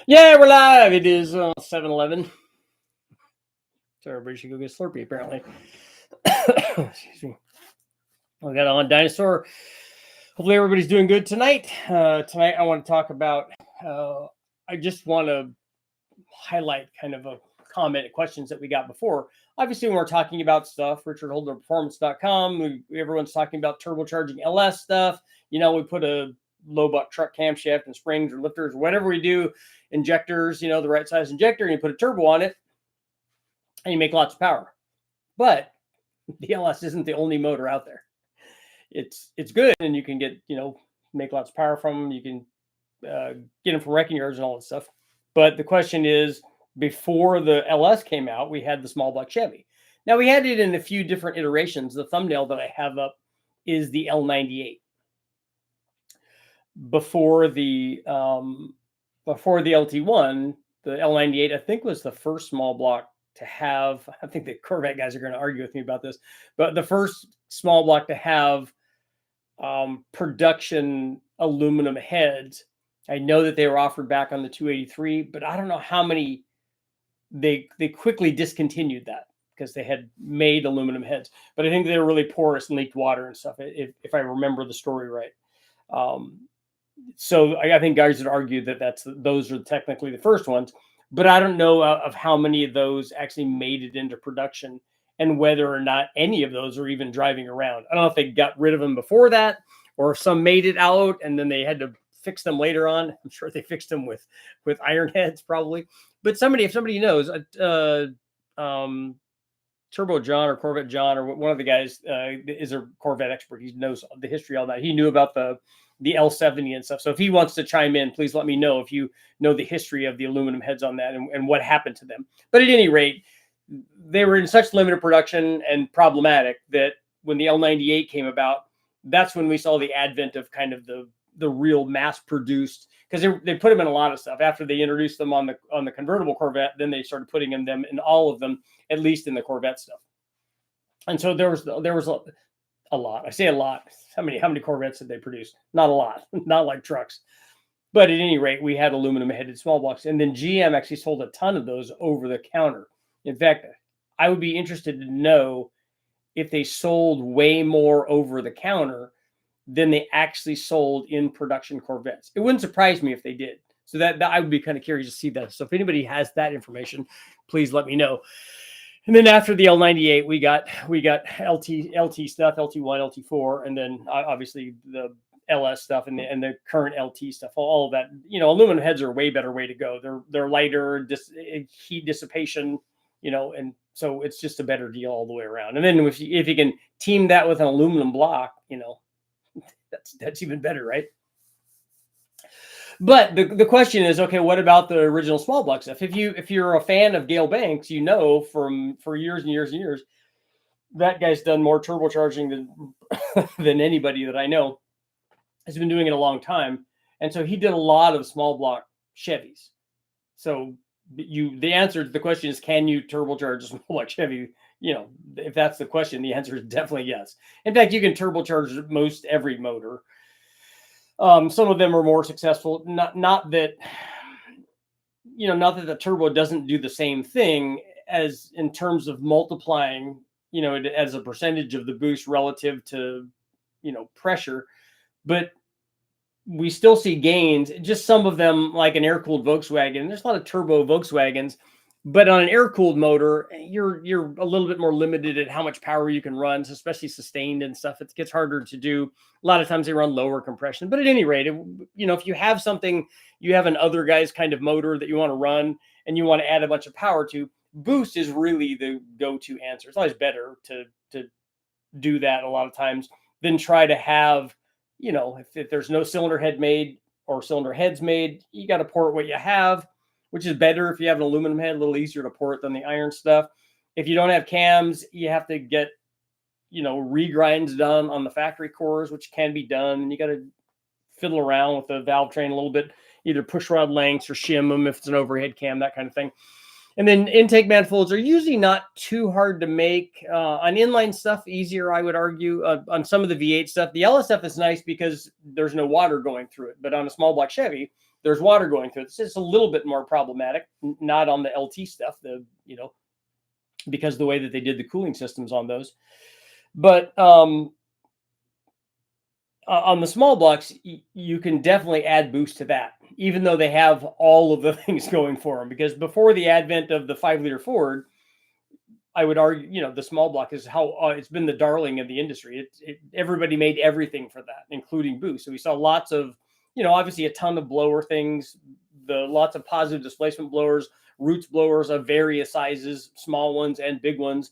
Yeah, we're live. It is 7:11. So everybody should go get Slurpee, apparently. Excuse me. We got on Dinosaur. Hopefully everybody's doing good tonight. Tonight I want to talk about, I just want to highlight kind of a comment and questions that we got before. Obviously, when we're talking about stuff, richardholderperformance.com, everyone's talking about turbocharging LS stuff. You know, we put a low buck truck camshaft and springs or lifters, or whatever we do, injectors, you know, the right size injector, and you put a turbo on it and you make lots of power. But the LS isn't the only motor out there. It's good, and you can get, make lots of power from them. You can get them from wrecking yards and all that stuff. But the question is, before the LS came out, we had the small block Chevy. Now, we had it in a few different iterations. The thumbnail that I have up is the L98. Before the LT1, the L98, I think, was the first small block to have, I think the Corvette guys are going to argue with me about this, but the first small block to have production aluminum heads. I know that they were offered back on the 283, but I don't know how many they quickly discontinued that because they had made aluminum heads. But I think they were really porous and leaked water and stuff, if I remember the story right. So I think guys would argue that those are technically the first ones, but I don't know of how many of those actually made it into production and whether or not any of those are even driving around. I don't know if they got rid of them before that or if some made it out and then they had to fix them later on. I'm sure they fixed them with iron heads probably. But if somebody knows, Turbo John or Corvette John or one of the guys is a Corvette expert. He knows the history, all that. He knew about the L70 and stuff. So if he wants to chime in, please let me know if you know the history of the aluminum heads on that and what happened to them. But at any rate, they were in such limited production and problematic that when the L98 came about, that's when we saw the advent of kind of the real mass-produced, because they put them in a lot of stuff. After they introduced them on the convertible Corvette, then they started putting them in all of them, at least in the Corvette stuff. And so there was a lot. I say a lot. How many Corvettes did they produce? Not a lot. Not like trucks. But at any rate, we had aluminum-headed small blocks. And then GM actually sold a ton of those over the counter. In fact, I would be interested to know if they sold way more over the counter than they actually sold in production Corvettes. It wouldn't surprise me if they did. So that I would be kind of curious to see that. So if anybody has that information, please let me know. And then after the L98, we got LT stuff, LT1, LT4, and then obviously the LS stuff and the current LT stuff. All of that, aluminum heads are a way better way to go. They're lighter, heat dissipation, and so it's just a better deal all the way around. And then if you can team that with an aluminum block, that's even better, right? But the question is, okay, what about the original small block stuff? If you're a fan of Gale Banks, for years and years and years, that guy's done more turbocharging than anybody that I know. Has been doing it a long time, and so he did a lot of small block Chevys. So the answer to the question is, can you turbocharge a small block Chevy? If that's the question, the answer is definitely yes. In fact, you can turbocharge most every motor. Some of them are more successful. Not that the turbo doesn't do the same thing as in terms of multiplying, as a percentage of the boost relative to, pressure, but we still see gains. Just some of them, like an air-cooled Volkswagen. There's a lot of turbo Volkswagens. But on an air-cooled motor, you're a little bit more limited at how much power you can run, especially sustained and stuff. It gets harder to do. A lot of times they run lower compression. But at any rate, if you have something, you have an other guy's kind of motor that you want to run and you want to add a bunch of power to, boost is really the go-to answer. It's always better to do that a lot of times than try to have, if there's no cylinder head made or cylinder heads made, you got to port what you have, which is better if you have an aluminum head, a little easier to port than the iron stuff. If you don't have cams, you have to get, regrinds done on the factory cores, which can be done. And you got to fiddle around with the valve train a little bit, either push rod lengths or shim them if it's an overhead cam, that kind of thing. And then intake manifolds are usually not too hard to make. On inline stuff, easier, I would argue. On some of the V8 stuff, the LSF is nice because there's no water going through it. But on a small block Chevy, there's water going through it. It's just a little bit more problematic. Not on the LT stuff, because of the way that they did the cooling systems on those. But on the small blocks, you can definitely add boost to that, even though they have all of the things going for them. Because before the advent of the 5-liter Ford, I would argue, the small block is how it's been the darling of the industry. Everybody made everything for that, including boost. So we saw lots of, obviously a ton of blower things, lots of positive displacement blowers, roots blowers of various sizes, small ones and big ones,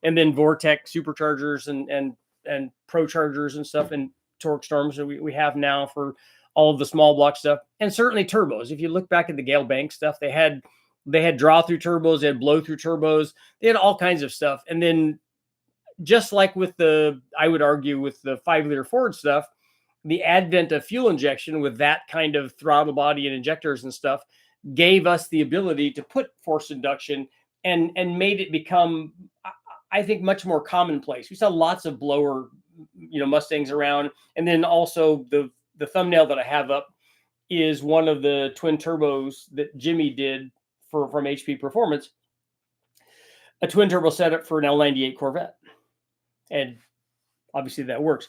and then Vortec superchargers and pro chargers and stuff, and torque storms that we have now for all of the small block stuff, and certainly turbos. If you look back at the Gale Bank stuff, they had draw through turbos, they had blow through turbos, they had all kinds of stuff. And then just like I would argue with the 5-liter Ford stuff, the advent of fuel injection with that kind of throttle body and injectors and stuff gave us the ability to put forced induction and made it become, I think, much more commonplace. We saw lots of blower, Mustangs around. And then also the thumbnail that I have up is one of the twin turbos that Jimmy did from HP Performance, a twin turbo setup for an L98 Corvette. And obviously that works.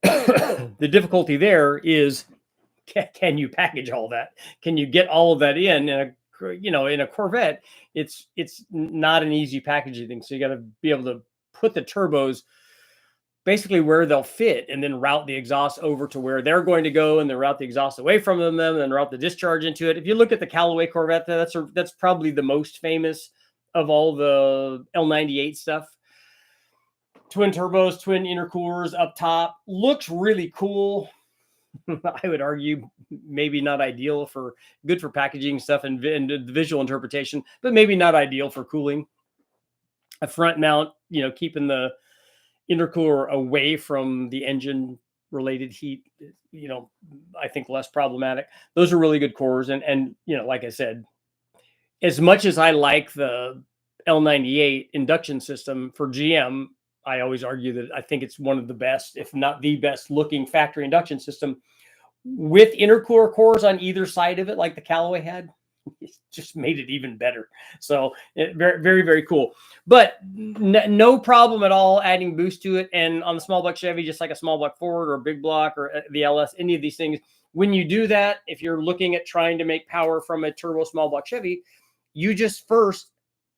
The difficulty there is, can you package all that? Can you get all of that in a Corvette? It's not an easy packaging thing. So you got to be able to put the turbos basically where they'll fit, and then route the exhaust over to where they're going to go, and then route the exhaust away from them, and then route the discharge into it. If you look at the Callaway Corvette, that's probably the most famous of all the L98 stuff. Twin turbos, twin intercoolers up top, looks really cool. I would argue maybe not ideal good for packaging stuff and visual interpretation, but maybe not ideal for cooling. A front mount, keeping the intercooler away from the engine related heat, I think less problematic. Those are really good cores. And like I said, as much as I like the L98 induction system for GM, I always argue that I think it's one of the best, if not the best looking factory induction system with intercooler cores on either side of it, like the Callaway had. It just made it even better. So very, very, very cool. But no problem at all adding boost to it. And on the small block Chevy, just like a small block Ford or a big block or the LS, any of these things, when you do that, if you're looking at trying to make power from a turbo small block Chevy, you just first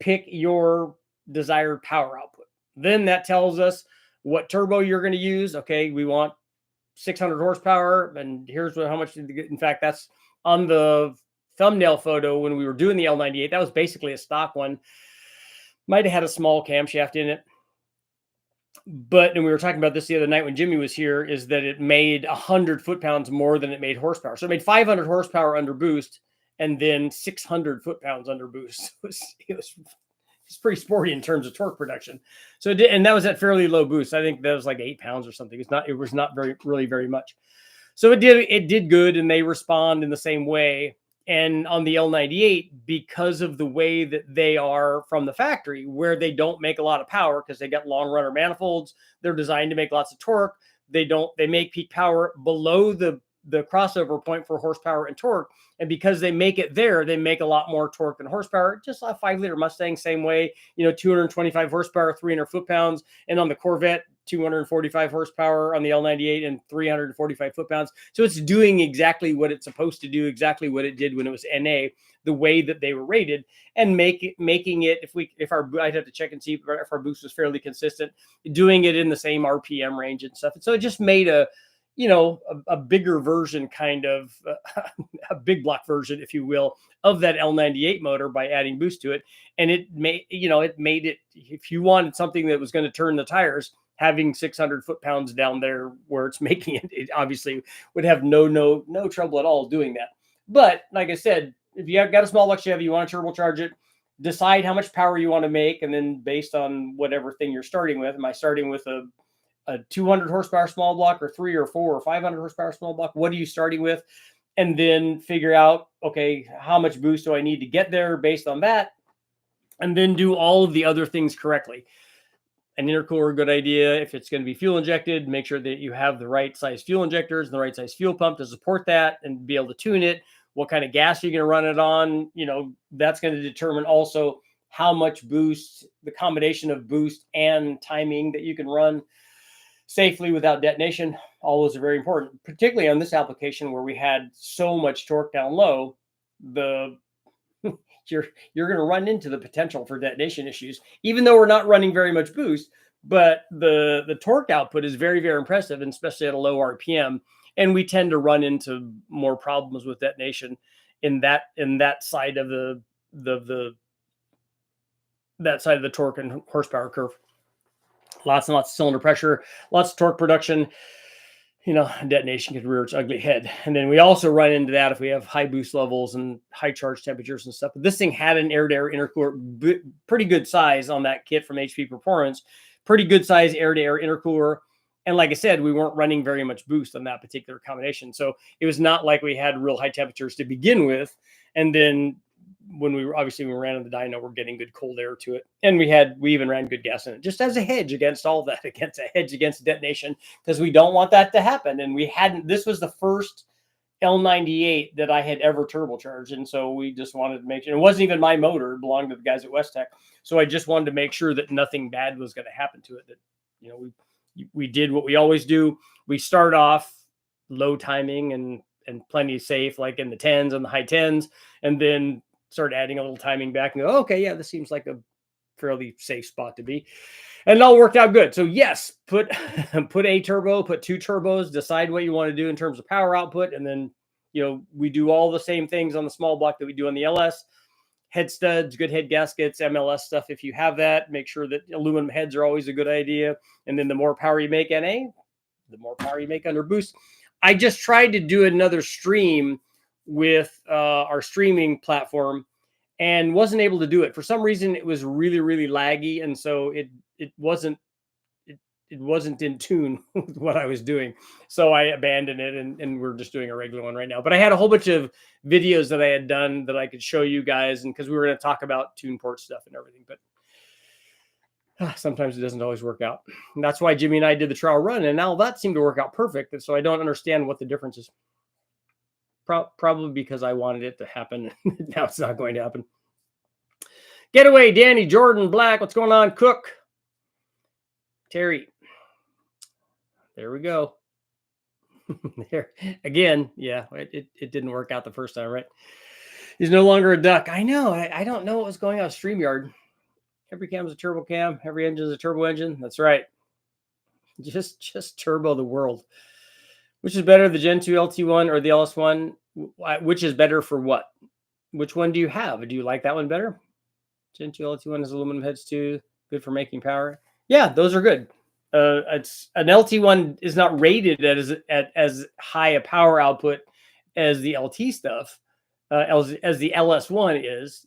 pick your desired power output. Then that tells us what turbo you're going to use. Okay, we want 600 horsepower, and here's how much. In fact, that's on the thumbnail photo when we were doing the L98. That was basically a stock one. Might have had a small camshaft in it. But, and we were talking about this the other night when Jimmy was here, is that it made 100 foot-pounds more than it made horsepower. So it made 500 horsepower under boost and then 600 foot-pounds under boost. It's pretty sporty in terms of torque production. So it did, and that was at fairly low boost. I think that was like 8 pounds or something. It was not very much. So it did good, and they respond in the same way. And on the L98, because of the way that they are from the factory, where they don't make a lot of power because they got long runner manifolds, they're designed to make lots of torque. They make peak power below the crossover point for horsepower and torque. And because they make it there, they make a lot more torque than horsepower. Just a 5-liter Mustang, same way, 225 horsepower, 300 foot-pounds. And on the Corvette, 245 horsepower on the L98 and 345 foot-pounds. So it's doing exactly what it's supposed to do, exactly what it did when it was NA, the way that they were rated, and making it, I'd have to check and see if our boost was fairly consistent, doing it in the same RPM range and stuff. And so it just made a bigger version, kind of a big block version, if you will, of that L98 motor by adding boost to it. And it made it, if you wanted something that was going to turn the tires, having 600 foot-pounds down there where it's making it obviously would have no trouble at all doing that. But like I said, if you have got a small block Chevy, you want to turbocharge it, decide how much power you want to make. And then based on whatever thing you're starting with, am I starting with a 200 horsepower small block or 3 or 4 or 500 horsepower small block? What are you starting with? And then figure out, okay, how much boost do I need to get there based on that? and then do all of the other things correctly. An intercooler, good idea. If it's going to be fuel injected, make sure that you have the right size fuel injectors and the right size fuel pump to support that and be able to tune it. What kind of gas are you going to run it on? You know, that's going to determine also how much boost, the combination of boost and timing that you can run safely without detonation. All those are very important, particularly on this application where we had so much torque down low. You're going to run into the potential for detonation issues, even though we're not running very much boost. But the torque output is very, very impressive, and especially at a low RPM. And we tend to run into more problems with detonation in that side of that side of the torque and horsepower curve. Lots and lots of cylinder pressure, lots of torque production. You know, detonation can rear its ugly head. And then we also run into that if we have high boost levels and high charge temperatures and stuff. But this thing had an air-to-air intercooler, pretty good size on that kit from HP Performance, pretty good size air-to-air intercooler. And like I said, we weren't running very much boost on that particular combination. So it was not like we had real high temperatures to begin with. And then when we ran on the dyno, we're getting good cold air to it. And we even ran good gas in it, just as a hedge against all that, against detonation, because we don't want that to happen. And this was the first L98 that I had ever turbocharged. And so we just wanted to make sure, it wasn't even my motor, it belonged to the guys at West Tech. So I just wanted to make sure that nothing bad was going to happen to it. That, you know, we did what we always do. We start off low timing and plenty safe, like in the 10s and the high 10s, and then start adding a little timing back and go, oh, okay, yeah, this seems like a fairly safe spot to be. And it all worked out good. So yes, put a turbo, put 2 turbos, decide what you want to do in terms of power output. And then, you know, we do all the same things on the small block that we do on the LS. Head studs, good head gaskets, MLS stuff. If you have that, make sure that aluminum heads are always a good idea. And then the more power you make NA, the more power you make under boost. I just tried to do another stream with our streaming platform and wasn't able to do it. For some reason, it was really, really laggy. And so it wasn't in tune with what I was doing. So I abandoned it and we're just doing a regular one right now. But I had a whole bunch of videos that I had done that I could show you guys, and because we were going to talk about tune port stuff and everything. But sometimes it doesn't always work out. And that's why Jimmy and I did the trial run, and now that seemed to work out perfect. And so I don't understand what the difference is. Probably because I wanted it to happen. Now it's not going to happen. Getaway, Danny, Jordan, Black. What's going on? Cook, Terry. There we go. There again. Yeah, it didn't work out the first time, right? He's no longer a duck. I know. I don't know what was going on StreamYard. Every cam is a turbo cam. Every engine is a turbo engine. That's right. Just turbo the world. Which is better, the Gen 2 LT1 or the LS1? Which is better for what? Which one do you have? Do you like that one better? Gen 2 LT1 has aluminum heads too. Good for making power. Yeah, those are good. It's an LT1 is not rated as high a power output as the LT stuff, as the LS1 is.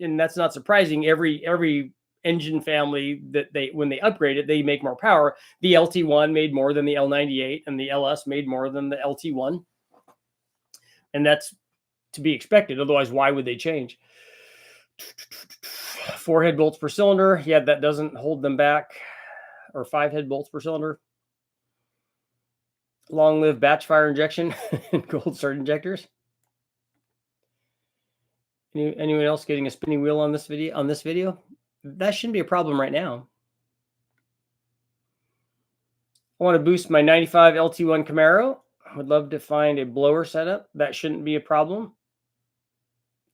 And that's not surprising. Every engine family that when they upgrade it, they make more power. The LT1 made more than the L98, and the LS made more than the LT1. And that's to be expected. Otherwise, why would they change? 4 head bolts per cylinder. Yeah, that doesn't hold them back. Or 5 head bolts per cylinder. Long live batch fire injection and gold start injectors. Anyone else getting a spinning wheel on this video? That shouldn't be a problem right now. I want to boost my 95 LT1 Camaro. I would love to find a blower setup. That shouldn't be a problem.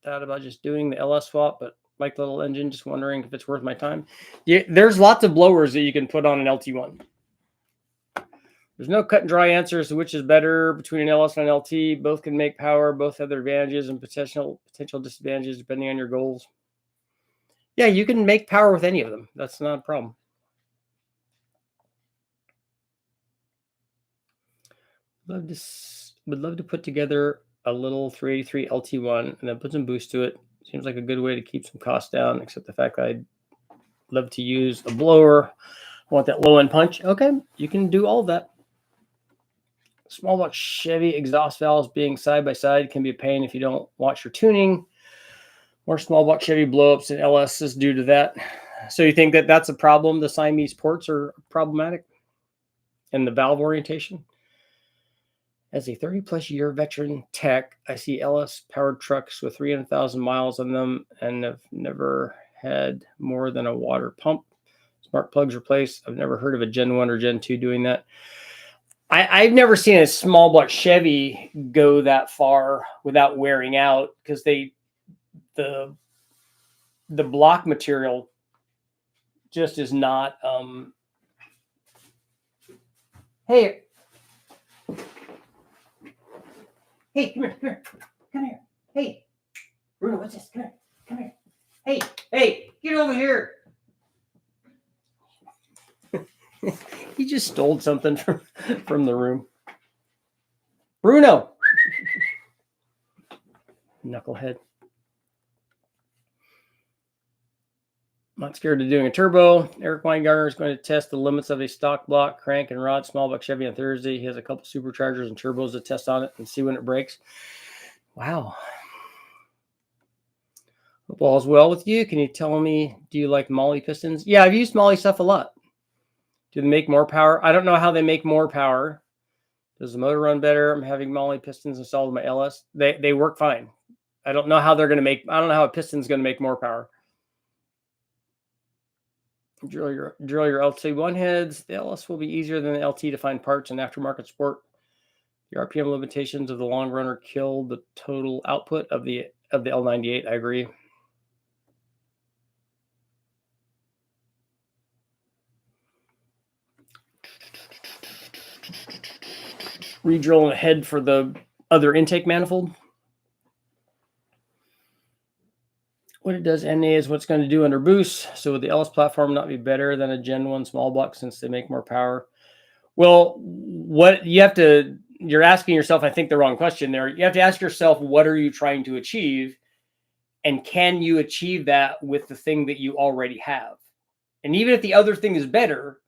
Thought about just doing the LS swap, but like the little engine, just wondering if it's worth my time. Yeah, there's lots of blowers that you can put on an LT1. There's no cut and dry answers to which is better between an LS and an LT. Both can make power. Both have their advantages and potential disadvantages depending on your goals. Yeah, you can make power with any of them. That's not a problem. Would love to put together a little 383 LT1 and then put some boost to it. Seems like a good way to keep some costs down, except the fact that I'd love to use a blower. I want that low end punch. Okay, you can do all of that. Small block Chevy exhaust valves being side by side can be a pain if you don't watch your tuning. More small block Chevy blowups and LS is due to that. So you think that that's a problem? The Siamese ports are problematic, and the valve orientation. As a 30-plus year veteran tech, I see LS powered trucks with 300,000 miles on them and have never had more than a water pump. Smart plugs replaced. I've never heard of a Gen 1 or Gen 2 doing that. I've never seen a small block Chevy go that far without wearing out, because the block material just is not. Hey, come here. Hey, Bruno, what's this? Come here. Hey, get over here. He just stole something from the room. Bruno. Knucklehead. Not scared of doing a turbo. Eric Weingartner is going to test the limits of a stock block, crank, and rod small block Chevy on Thursday. He has a couple superchargers and turbos to test on it and see when it breaks. Wow. Hope all's well with you. Can you tell me, do you like Molly pistons? Yeah, I've used Molly stuff a lot. Do they make more power? I don't know how they make more power. Does the motor run better? I'm having Molly pistons installed in my LS. They work fine. I don't know how they're going to make. I don't know how a piston's going to make more power. Drill your LT1 heads. The LS will be easier than the LT to find parts and aftermarket support. The RPM limitations of the long runner kill the total output of the L98. I agree. Redrilling a head for the other intake manifold. What it does NA is what's going to do under boost. So would the LS platform not be better than a Gen 1 small block since they make more power? Well, what you have to, you're asking yourself, I think, the wrong question there. You have to ask yourself, what are you trying to achieve? And can you achieve that with the thing that you already have? And even if the other thing is better,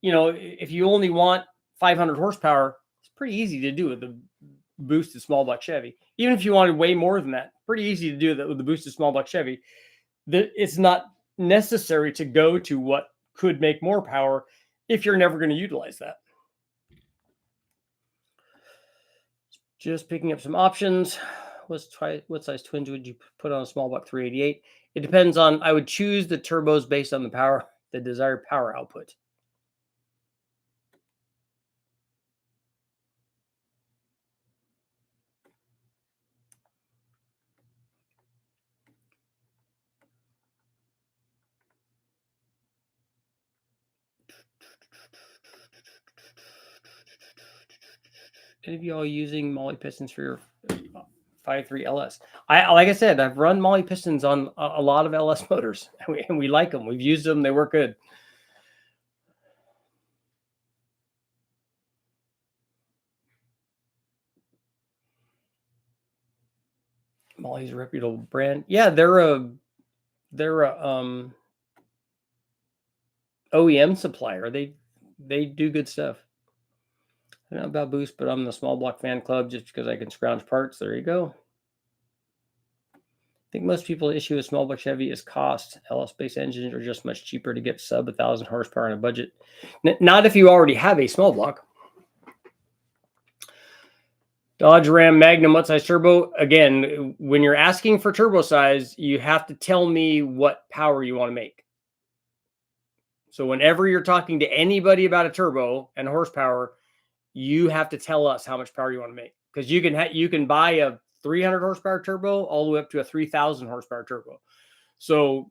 if you only want 500 horsepower, it's pretty easy to do with the boosted small block Chevy. Even if you wanted way more than that, pretty easy to do that with the boosted small block Chevy. It's not necessary to go to what could make more power if you're never going to utilize that. Just picking up some options. What size twins would you put on a small block 388? It depends on, I would choose the turbos based on the desired power output. Any of you all using Molly pistons for your 5.3 LS? Like I said, I've run Molly pistons on a lot of LS motors, and we like them. We've used them; they work good. Molly's a reputable brand. Yeah, they're a OEM supplier. They do good stuff. I don't know about Boost, but I'm the small block fan club just because I can scrounge parts. There you go. I think most people's issue with small block Chevy is cost. LS-based engines are just much cheaper to get sub 1,000 horsepower on a budget. Not if you already have a small block. Dodge Ram Magnum, what size turbo? Again, when you're asking for turbo size, you have to tell me what power you want to make. So whenever you're talking to anybody about a turbo and horsepower, you have to tell us how much power you want to make, because you can buy a 300 horsepower turbo all the way up to a 3,000 horsepower turbo. So,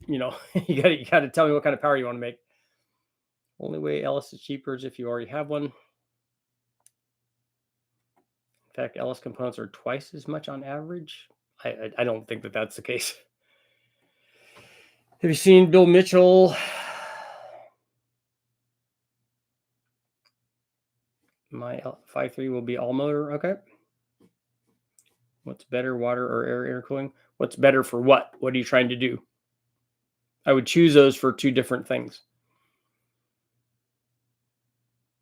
you got to tell me what kind of power you want to make. Only way LS is cheaper is if you already have one. In fact, LS components are twice as much on average. I don't think that that's the case. Have you seen Bill Mitchell? My 5.3 will be all motor. Okay. What's better, water or air intercooling? What's better for what? What are you trying to do? I would choose those for two different things.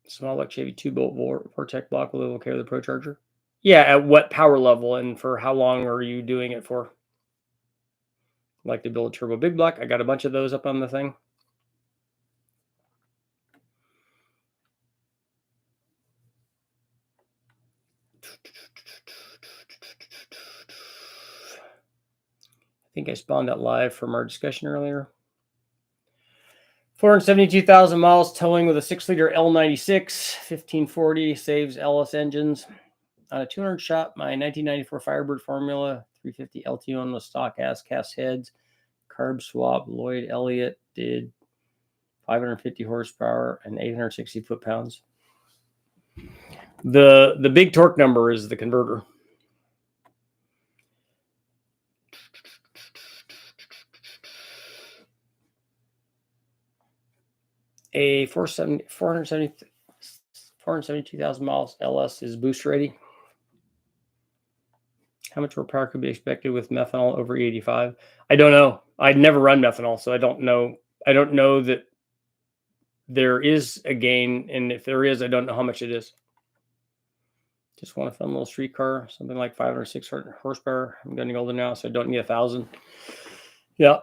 Small block Chevy 2-bolt Vortec block will okay with the Pro Charger. Yeah, at what power level and for how long are you doing it for? Like to build a turbo big block. I got a bunch of those up on the thing. I think I spawned that live from our discussion earlier. 472,000 miles towing with a 6-liter L96, 1540, saves LS engines. On a 200 shot, my 1994 Firebird Formula 350 LT1 with stock ass cast heads, carb swap, Lloyd Elliott did 550 horsepower and 860 foot-pounds. The big torque number is the converter. A 472,000 miles LS is boost ready. How much more power could be expected with methanol over 85? I don't know. I'd never run methanol, so I don't know. I don't know that there is a gain, and if there is, I don't know how much it is. Just want a fun little street car, something like 500 or 600 horsepower. I'm getting older now, so I don't need 1,000. Yeah.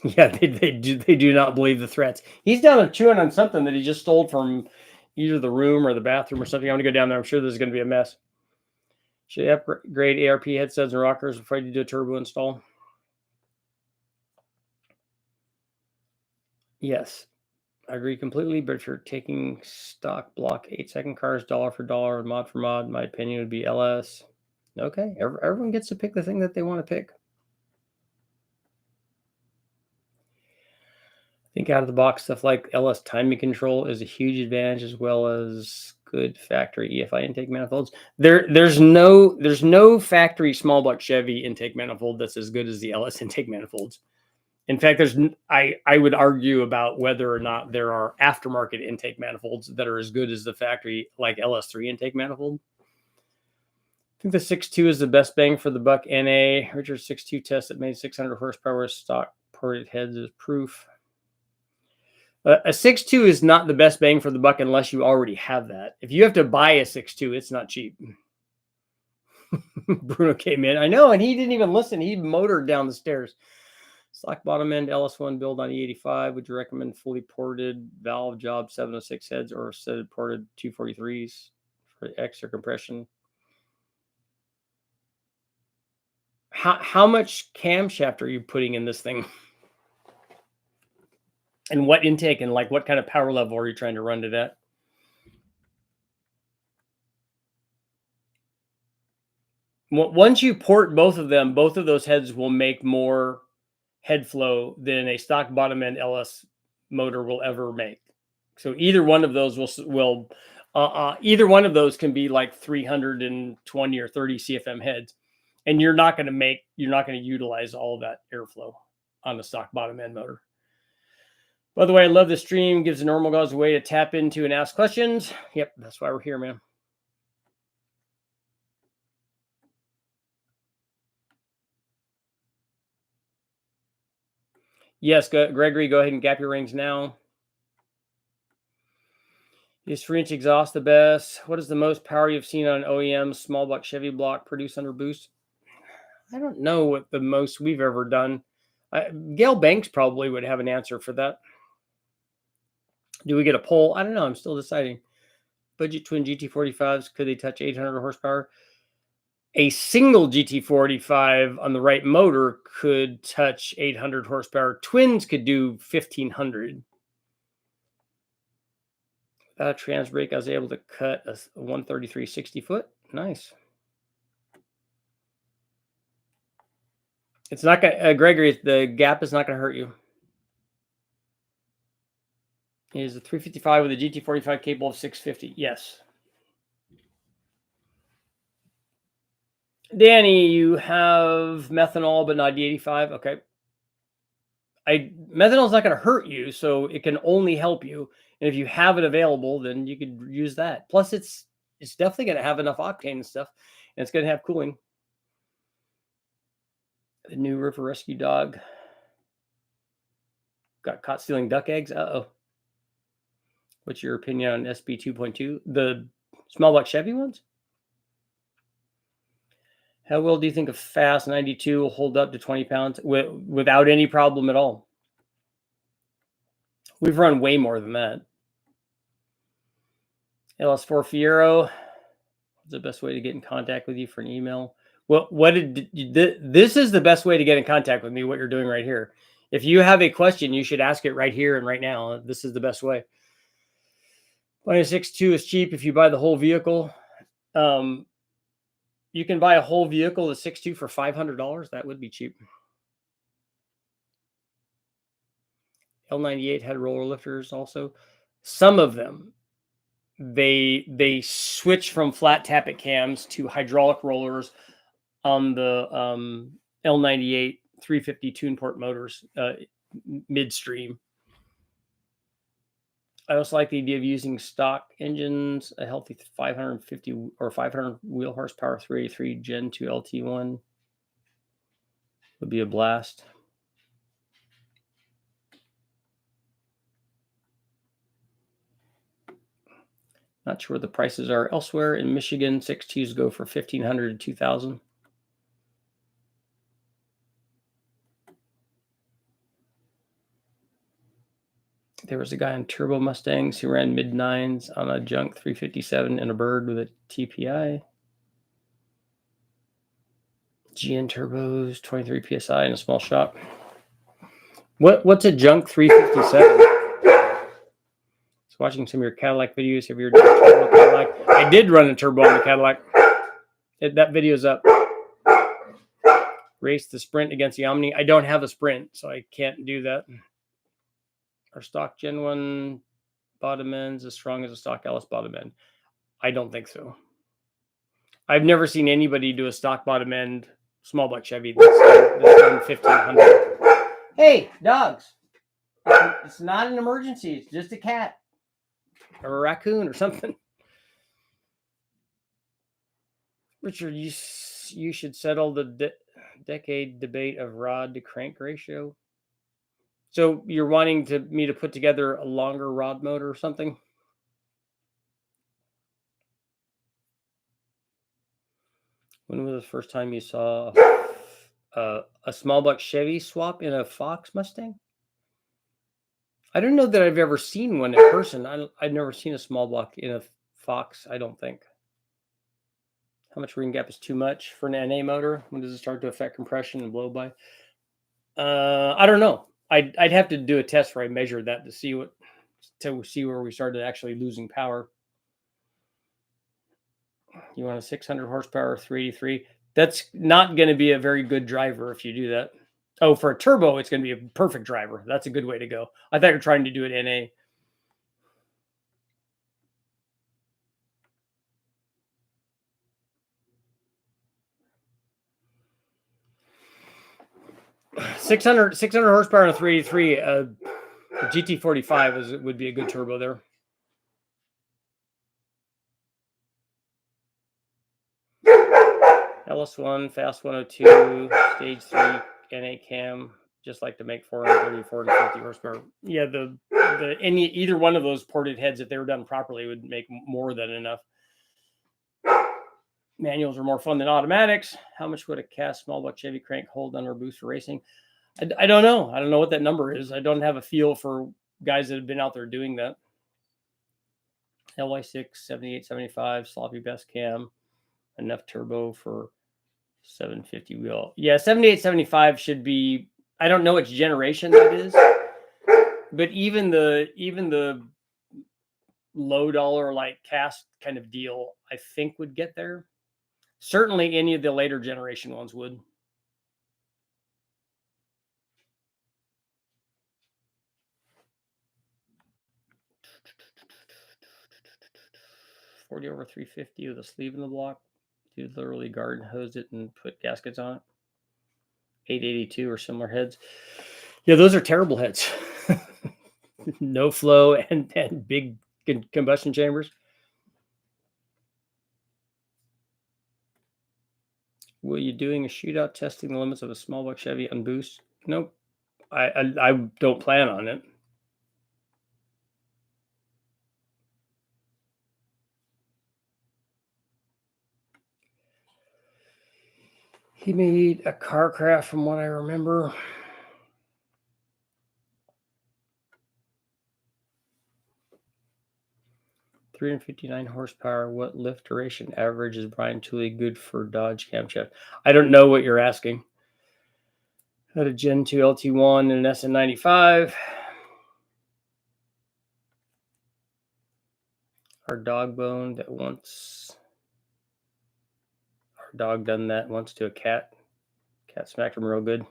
Yeah, they do not believe the threats. He's down there chewing on something that he just stole from either the room or the bathroom or something. I'm going to go down there. I'm sure this is going to be a mess. Should I upgrade ARP headsets and rockers before you do a turbo install? Yes, I agree completely. But if you're taking stock block 8-second cars, dollar for dollar, mod for mod, my opinion would be LS. Okay, everyone gets to pick the thing that they want to pick. I think out of the box stuff like LS timing control is a huge advantage, as well as good factory EFI intake manifolds. There's no factory small block Chevy intake manifold that's as good as the LS intake manifolds. In fact, I would argue about whether or not there are aftermarket intake manifolds that are as good as the factory like LS3 intake manifold. I think the 6.2 is the best bang for the buck. NA Richard 6.2 test that made 600 horsepower with stock ported heads is proof. A 6.2 is not the best bang for the buck unless you already have that. If you have to buy a 6.2, it's not cheap. Bruno came in. I know, and he didn't even listen. He motored down the stairs. Stock bottom end LS1 build on E85. Would you recommend fully ported valve job 706 heads or set ported 243s for extra compression? How much camshaft are you putting in this thing? And what intake and like what kind of power level are you trying to run it at? Once you port both of them, both of those heads will make more head flow than a stock bottom end LS motor will ever make. So either one of those will either one of those can be like 320 or 30 CFM heads, and you're not going to utilize all that airflow on the stock bottom end motor. By the way, I love the stream. Gives the normal guys a way to tap into and ask questions. Yep, that's why we're here, man. Yes, Gregory, go ahead and gap your rings now. Is 3-inch exhaust the best? What is the most power you've seen on an OEM small block Chevy block produced under boost? I don't know what the most we've ever done. Gail Banks probably would have an answer for that. Do we get a poll? I don't know. I'm still deciding. Budget twin GT45s, could they touch 800 horsepower? A single GT45 on the right motor could touch 800 horsepower. Twins could do 1500. Trans brake, I was able to cut a 133 60 foot. Nice. It's not going to, Gregory, the gap is not going to hurt you. Is a 355 with a GT45 capable of 650? Yes. Danny, you have methanol, but not D85. Okay. Methanol is not going to hurt you, so it can only help you. And if you have it available, then you could use that. Plus, it's definitely going to have enough octane and stuff, and it's going to have cooling. The new River Rescue dog got caught stealing duck eggs. Uh-oh. What's your opinion on SB 2.2? The small block Chevy ones? How well do you think a fast 92 will hold up to 20 pounds without any problem at all? We've run way more than that. LS4 Fiero, what's the best way to get in contact with you for an email? Well, this is the best way to get in contact with me, what you're doing right here. If you have a question, you should ask it right here and right now. This is the best way. Buying a 6.2 is cheap if you buy the whole vehicle. You can buy a whole vehicle, the 6.2 for $500. That would be cheap. L98 had roller lifters also. Some of them, they switch from flat tappet cams to hydraulic rollers on the L98 350 tune port motors midstream. I also like the idea of using stock engines, a healthy 550 or 500 wheel horsepower 383 Gen 2 LT1 would be a blast. Not sure what the prices are elsewhere. In Michigan, 6.2s go for $1,500 to $2,000. There was a guy on Turbo Mustangs who ran mid-9s on a junk 357 and a bird with a TPI. GN turbos, 23 PSI in a small shop. What's a junk 357? Watching some of your Cadillac videos. Have you ever done a turbo Cadillac? I did run a turbo on the Cadillac. That video's up. Race the Sprint against the Omni. I don't have a Sprint, so I can't do that. Our stock Gen 1 bottom ends as strong as a stock LS bottom end? I don't think so. I've never seen anybody do a stock bottom end small block Chevy that's done 1,500. Hey, dogs. It's not an emergency. It's just a cat. Or a raccoon or something. Richard, you should settle the decade debate of rod to crank ratio. So you're wanting me to put together a longer rod motor or something? When was the first time you saw a small block Chevy swap in a Fox Mustang? I don't know that I've ever seen one in person. I've never seen a small block in a Fox, I don't think. How much ring gap is too much for an NA motor? When does it start to affect compression and blow by? I don't know. I'd have to do a test where I measure that to see where we started actually losing power. You want a 600 horsepower 383? That's not going to be a very good driver if you do that. Oh, for a turbo, it's going to be a perfect driver. That's a good way to go. I thought you were trying to do it NA. $600 horsepower and a 383. A GT45 would be a good turbo there. LS1, Fast 102, Stage 3, NA cam. Just like to make 430, 450 horsepower. Yeah, either one of those ported heads, if they were done properly, would make more than enough. Manuals are more fun than automatics. How much would a cast small block Chevy crank hold under a boost for racing? I don't know. I don't know what that number is. I don't have a feel for guys that have been out there doing that. LY6, 78, 75, sloppy best cam, enough turbo for 750 wheel. Yeah, 78, 75 should be, I don't know which generation that is, but even the low dollar like cast kind of deal, I think would get there. Certainly any of the later generation ones would. $40 over $350 with a sleeve in the block. Dude literally garden hosed it and put gaskets on it. $882 or similar heads. Yeah, those are terrible heads. No flow and big combustion chambers. Will you doing a shootout testing the limits of a small block Chevy on boost? Nope. I don't plan on it. He made a car craft from what I remember. $359 horsepower. What lift duration average is Brian Tooley good for Dodge camshaft? I don't know what you're asking. Had a Gen 2 LT1 and an SN95. Our dog bone that once. Our dog done that once to a cat. Cat smacked him real good.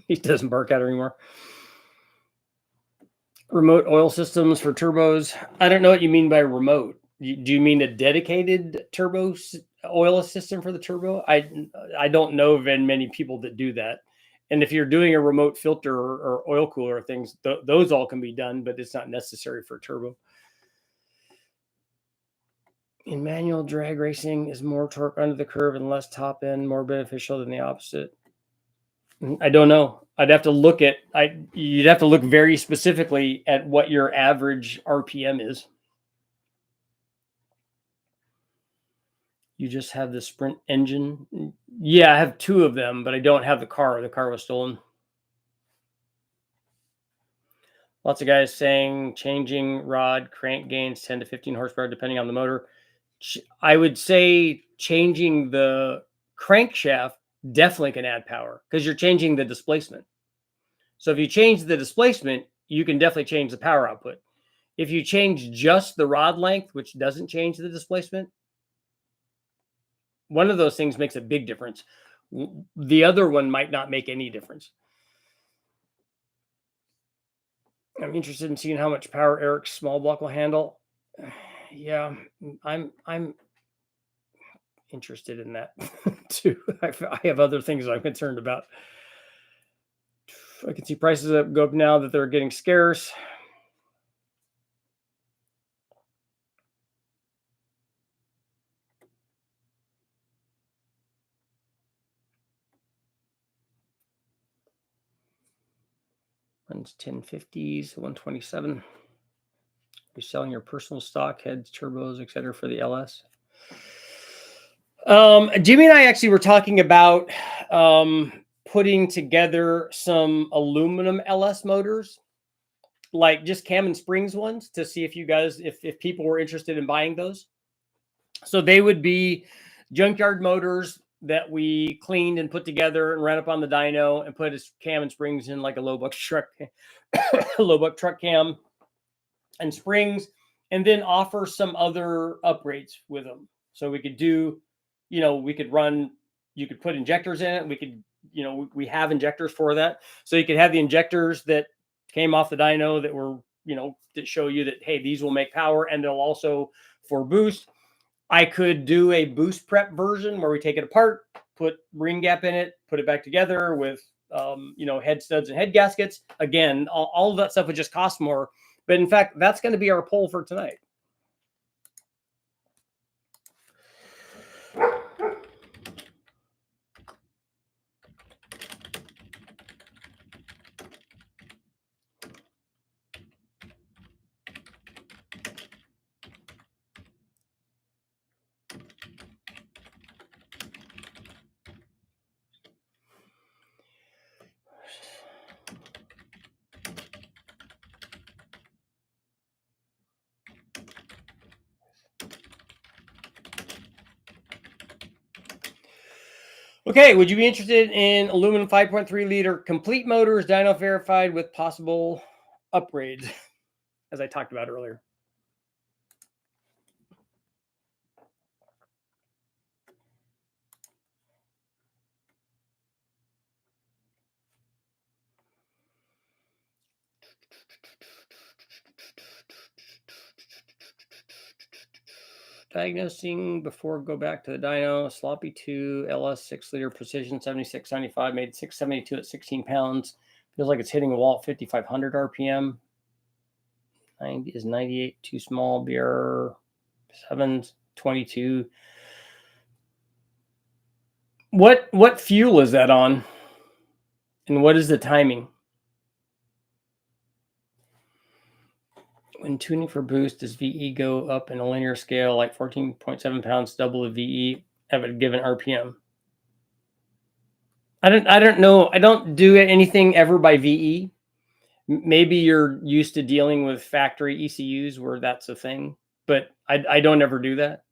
He doesn't bark at it anymore. Remote oil systems for turbos. I don't know what you mean by remote. Do you mean a dedicated turbo oil system for the turbo? I don't know of many people that do that. And if you're doing a remote filter or oil cooler things, those all can be done, but it's not necessary for turbo. In manual drag racing, is more torque under the curve and less top end more beneficial than the opposite? I don't know. I'd have to look at. You'd have to look very specifically at what your average RPM is. You just have the Sprint engine. Yeah, I have 2 of them, but I don't have the car. The car was stolen. Lots of guys saying changing rod crank gains 10 to 15 horsepower depending on the motor. I would say changing the crankshaft definitely can add power because you're changing the displacement. So if you change the displacement, you can definitely change the power output. If you change just the rod length, which doesn't change the displacement, one of those things makes a big difference. The other one might not make any difference. I'm interested in seeing how much power Eric's small block will handle. Yeah, I'm interested in that too. I have other things I'm concerned about. I can see prices go up now that they're getting scarce. One's 1050s, 127. You're selling your personal stock, heads, turbos, etc. for the LS. Jimmy and I actually were talking about putting together some aluminum LS motors, like just cam and springs ones, to see if you guys, if people were interested in buying those. So they would be junkyard motors that we cleaned and put together and ran up on the dyno and put his cam and springs in like a low buck truck, low buck truck cam and springs, and then offer some other upgrades with them. So we could do, we could run, you could put injectors in it. We could, we have injectors for that. So you could have the injectors that came off the dyno that were, that show you that, hey, these will make power, and they'll also for boost. I could do a boost prep version where we take it apart, put ring gap in it, put it back together with, head studs and head gaskets. Again, all of that stuff would just cost more. But in fact, that's going to be our poll for tonight. Okay, would you be interested in aluminum 5.3 liter complete motors, dyno verified with possible upgrades, as I talked about earlier? Diagnosing before go back to the dyno. Sloppy 2 LS 6 liter precision 7675 made 672 at 16 pounds. Feels like it's hitting a wall at 5500 RPM. 90 is 98 too small. BR 7's 22. What fuel is that on? And what is the timing? When tuning for boost, does VE go up in a linear scale like 14.7 pounds, double the VE at a given RPM? I don't know. I don't do anything ever by VE. Maybe you're used to dealing with factory ECUs where that's a thing, but I don't ever do that.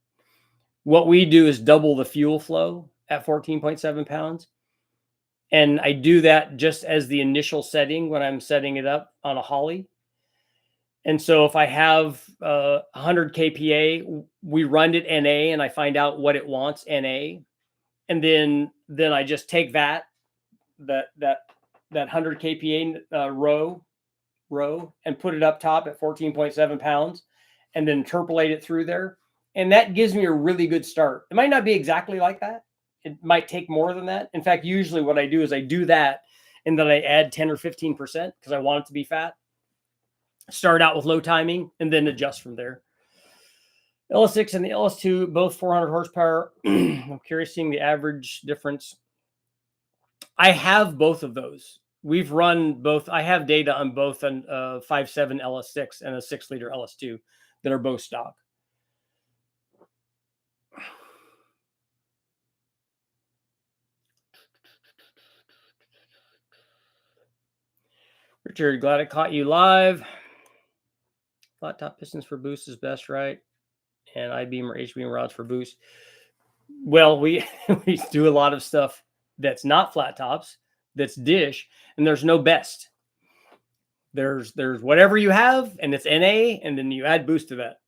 What we do is double the fuel flow at 14.7 pounds. And I do that just as the initial setting when I'm setting it up on a Holly. And so if I have 100 kPa, we run it NA and I find out what it wants NA. And then I just take that 100 kPa row and put it up top at 14.7 pounds and then interpolate it through there. And that gives me a really good start. It might not be exactly like that. It might take more than that. In fact, usually what I do is I do that and then I add 10 or 15% because I want it to be fat. Start out with low timing and then adjust from there. LS6 and the LS2, both 400 horsepower. I'm curious seeing the average difference. I have both of those. We've run both. I have data on both an 5.7 LS6 and a 6-liter LS2 that are both stock. Richard, glad I caught you live. Flat top pistons for boost is best, right? And I-beam or H-beam rods for boost. Well, we do a lot of stuff that's not flat tops, that's dish, and there's no best. There's whatever you have, and it's NA, and then you add boost to that.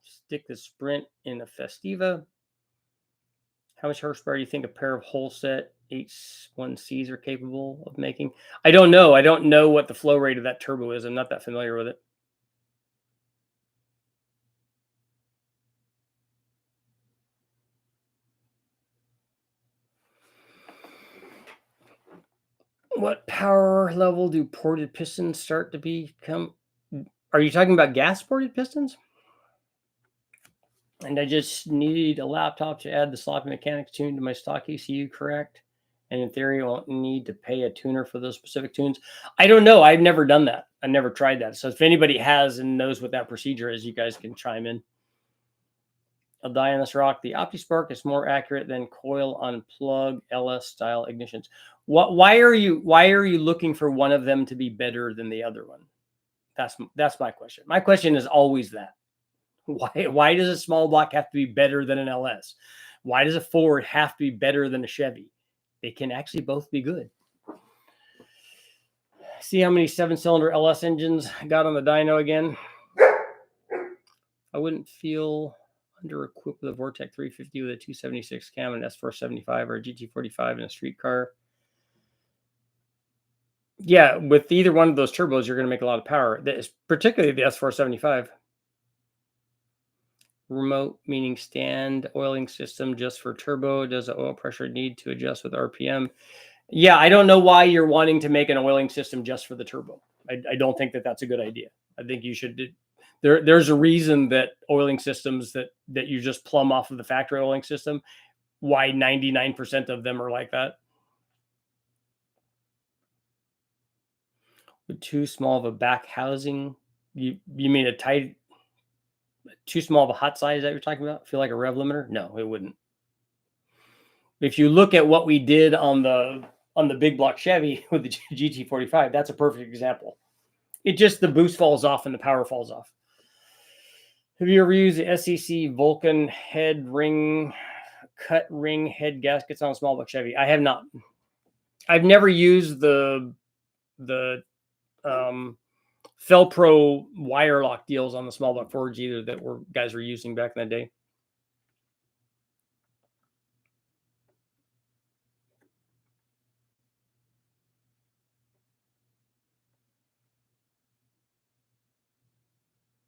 Stick the Sprint in a Festiva. How much horsepower do you think a pair of whole set H1Cs are capable of making? I don't know. I don't know what the flow rate of that turbo is. I'm not that familiar with it. What power level do ported pistons start to become? Are you talking about gas ported pistons? And I just need a laptop to add the sloppy mechanics tune to my stock ECU, correct? And in theory, I won't need to pay a tuner for those specific tunes. I don't know. I've never done that. I never tried that. So if anybody has and knows what that procedure is, you guys can chime in. I'll die on this rock. The OptiSpark is more accurate than coil on plug LS style ignitions. Why are you looking for one of them to be better than the other one? That's my question. My question is always that. Why does a small block have to be better than an LS? Why does a Ford have to be better than a Chevy? They can actually both be good. See how many 7-cylinder LS engines I got on the dyno again? I wouldn't feel under-equipped with a Vortec 350 with a 276 cam and S475 or a GT45 in a street car. Yeah, with either one of those turbos, you're going to make a lot of power. Particularly the S475. Remote, meaning stand oiling system just for turbo. Does the oil pressure need to adjust with RPM? Yeah, I don't know why you're wanting to make an oiling system just for the turbo. I don't think that that's a good idea. I think you should. There's a reason that oiling systems that you just plumb off of the factory oiling system, why 99% of them are like that. With too small of a back housing, you mean a tight, too small of a hot side that you're talking about? Feel like a rev limiter? No, it wouldn't. If you look at what we did on the big block Chevy with the GT45, that's a perfect example. It just, the boost falls off and the power falls off. Have you ever used the SEC Vulcan head ring, cut ring head gaskets on a small block Chevy? I have not. I've never used the Felpro wire lock deals on the small block Fords either that guys were using back in the day.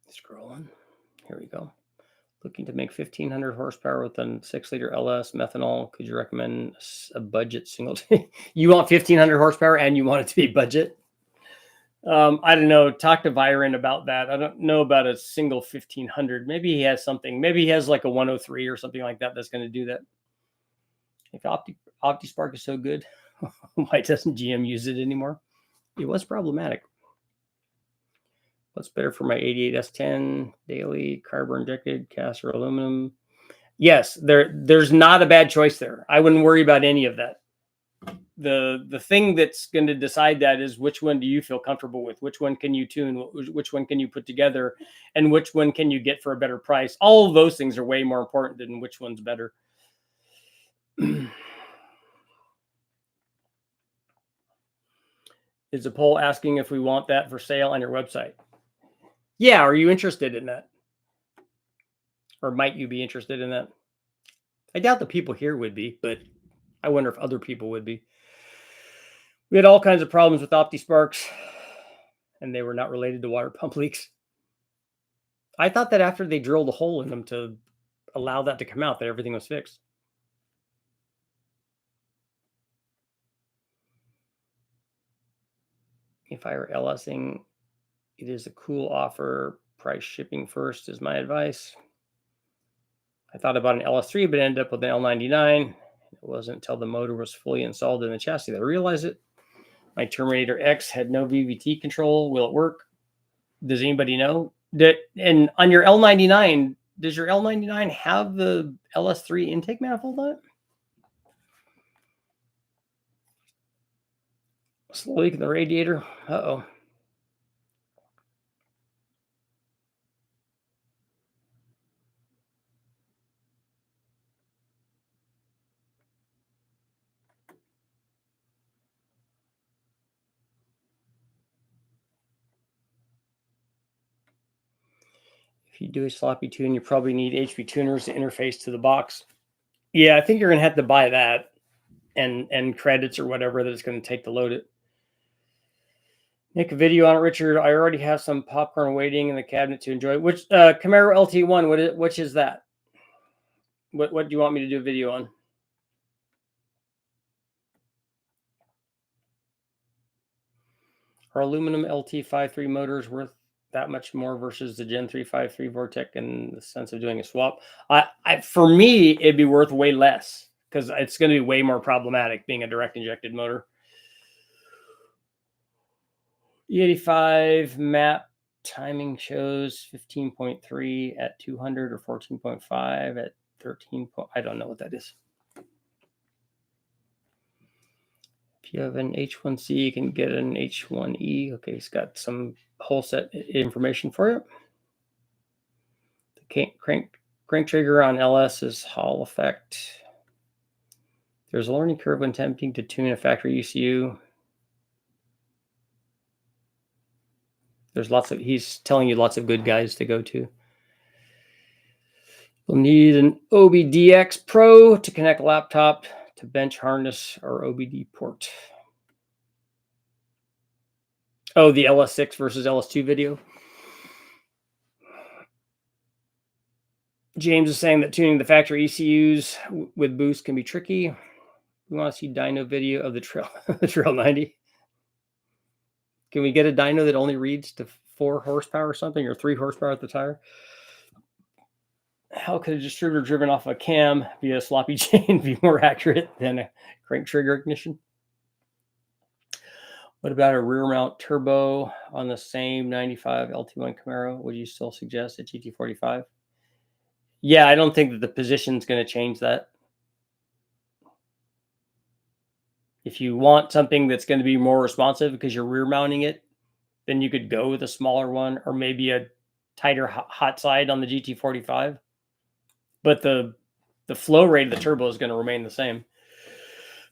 Scrolling. Here we go. Looking to make 1,500 horsepower with a 6-liter LS methanol. Could you recommend a budget single? You want 1,500 horsepower and you want it to be budget? I don't know. Talk to Byron about that. I don't know about a single 1,500. Maybe he has something. Maybe he has like a 103 or something like that that's going to do that. If OptiSpark is so good, why doesn't GM use it anymore? It was problematic. What's better for my 88 S10 daily carburetor injected cast or aluminum? Yes, there's not a bad choice there. I wouldn't worry about any of that. the thing that's going to decide that is which one do you feel comfortable with, which one can you tune, which one can you put together, and which one can you get for a better price. All of those things are way more important than which one's better. Is a poll asking if we want that for sale on your website? Yeah, are you interested in that? Or might you be interested in that? I doubt the people here would be, but I wonder if other people would be. We had all kinds of problems with OptiSparks, and they were not related to water pump leaks. I thought that after they drilled a hole in them to allow that to come out, that everything was fixed. If I were LSing, it is a cool offer. Price shipping first is my advice. I thought about an LS3, but ended up with an L99. It wasn't until the motor was fully installed in the chassis that I realized it. My Terminator X had no VVT control. Will it work? Does anybody know? And on your L99, does your L99 have the LS3 intake manifold on it? Slow leak in the radiator. Uh-oh. If you do a sloppy tune, you probably need HP tuners to interface to the box. Yeah, I think you're going to have to buy that and credits or whatever that it's going to take to load it. Make a video on it, Richard. I already have some popcorn waiting in the cabinet to enjoy. Which Camaro LT1? Which is that? What do you want me to do a video on? Are aluminum LT53 motors worth that much more versus the Gen 353 Vortec in the sense of doing a swap? For me, it'd be worth way less because it's going to be way more problematic being a direct injected motor. E85 map timing shows 15.3 at 200 or 14.5 at 13. I don't know what that is. If you have an H1C, you can get an H1E. Okay, it's got some whole set information for you. The crank trigger on LS is Hall effect. There's a learning curve when attempting to tune a factory ECU. He's telling you lots of good guys to go to. You'll need an OBDX Pro to connect laptop to bench harness or OBD port. Oh, the LS6 versus LS2 video. James is saying that tuning the factory ECUs with boost can be tricky. We want to see dyno video of the Trail 90. Can we get a dyno that only reads to 4 horsepower or something, or 3 horsepower at the tire? How could a distributor driven off a cam via a sloppy chain be more accurate than a crank trigger ignition? What about a rear mount turbo on the same 95 LT1 Camaro? Would you still suggest a GT45? Yeah, I don't think that the position is going to change that. If you want something that's going to be more responsive because you're rear mounting it, then you could go with a smaller one or maybe a tighter hot side on the GT45. But the flow rate of the turbo is going to remain the same.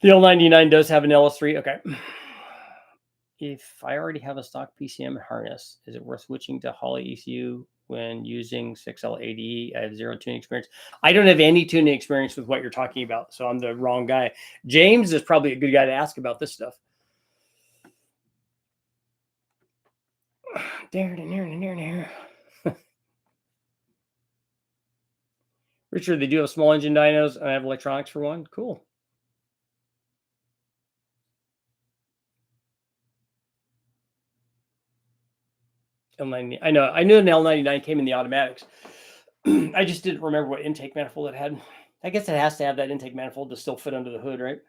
The L99 does have an LS3. Okay. If I already have a stock PCM harness, is it worth switching to Holley ECU when using 6L80? I have 0 tuning experience. I don't have any tuning experience with what you're talking about, so I'm the wrong guy. James is probably a good guy to ask about this stuff. Richard, they do have small engine dynos, and I have electronics for one. Cool. L90. I knew an L99 came in the automatics. I just didn't remember what intake manifold it had. I guess it has to have that intake manifold to still fit under the hood, right?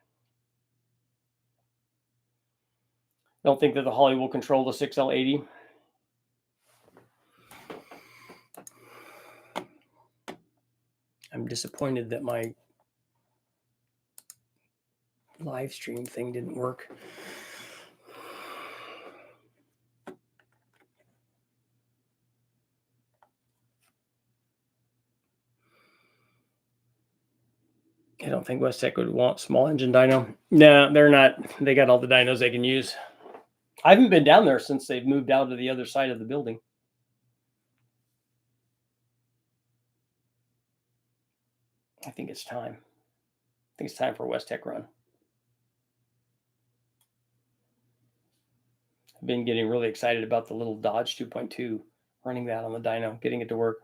I don't think that the Holley will control the 6L80. I'm disappointed that my Live stream thing didn't work. I don't think West Tech would want small engine dyno. No, they're not. They got all the dynos they can use. I haven't been down there since they've moved out to the other side of the building. I think it's time. I think it's time for a West Tech run. I've been getting really excited about the little Dodge 2.2, running that on the dyno, getting it to work.